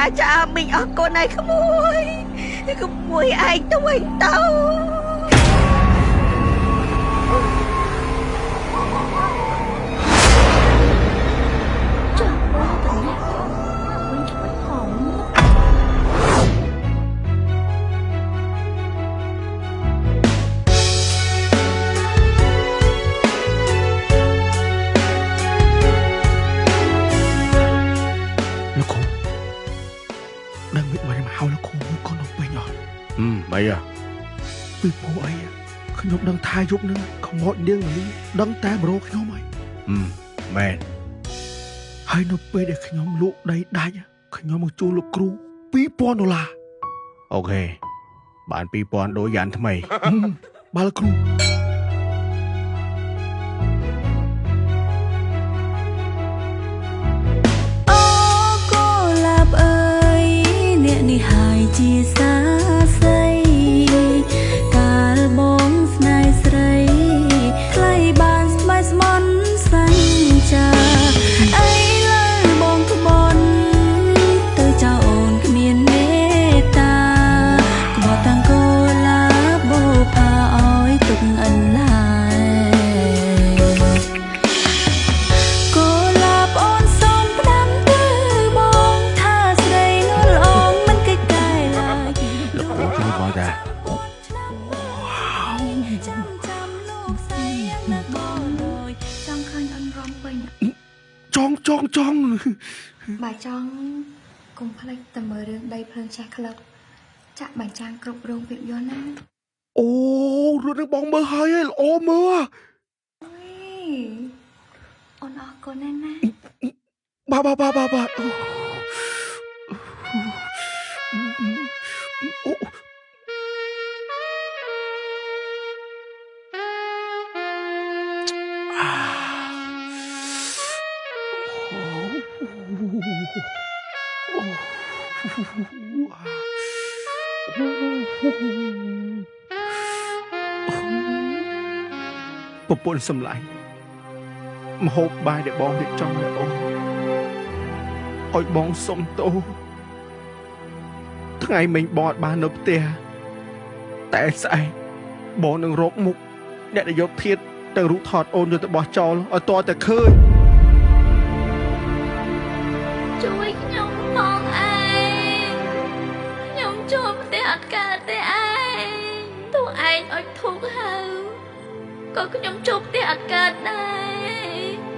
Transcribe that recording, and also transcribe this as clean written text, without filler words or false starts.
cha mình ở con này không mui anh tao anh tao mày à ពីព្រោះអីខ្ញុំដឹងថាយប់នឹងខ្មោចនាងមលីដឹងតែបរោខ្ញុំហើយ មែន ហើយនៅពេលដែលខ្ញុំលក់ដីដាច់ខ្ញុំមកជួលលោកគ្រូ$2000 អូខេបាន2000ដូចយ៉ាងថ្មី បាទលោកគ្រូ អូកូឡាប់អើយអ្នកនេះហើយជាសាស្រីកាលបងស្នេហ៍ស្រីថ្លៃបានស្បែកស្មន់សញ្ចាអីលើបងក្បន់ទៅចៅអូនគ្មានមេត្តាក្បត់តាំងកូឡាបោផាអោយទុកអន្លាយកូឡាបអូនសូមផ្ដាំទៅបងថាស្រីនោះល្អមិនគេកែឡើយ លោកគ្រូជួយបងតា ចាំលោកស្រីណាបងអើយចង់ឃើញអូនរំពេញ ចង់ បើចង់កុំភ្លេចតែមើលរឿងដីភ្លើងចាស់ក្លឹបចាក់បញ្ចាំងគ្រប់រោងភាពយន្តណា អូរឿងនឹងបងមើលហើយល្អមើល អូនអរគុណណាស់ណា បាទប្រពន្ធសម្លាញ់មហូបបាយដែលបងរៀបចំឲ្យអូនឲ្យបងសុំទោសថ្ងៃមិញបងអត់បាននៅផ្ទះតែស្អែកបងនឹងរកមុខអ្នកដែលយកធាតុទៅរូបថតអូនយកទៅបោះចោលឲ្យតតែឃើញ ជួយខ្ញុំផងឯងខ្ញុំជួបផ្ទះអត់កើតទេឯងទោះឯងអុចធូបហៅក៏ខ្ញុំជួបផ្ទះអត់កើតដែរ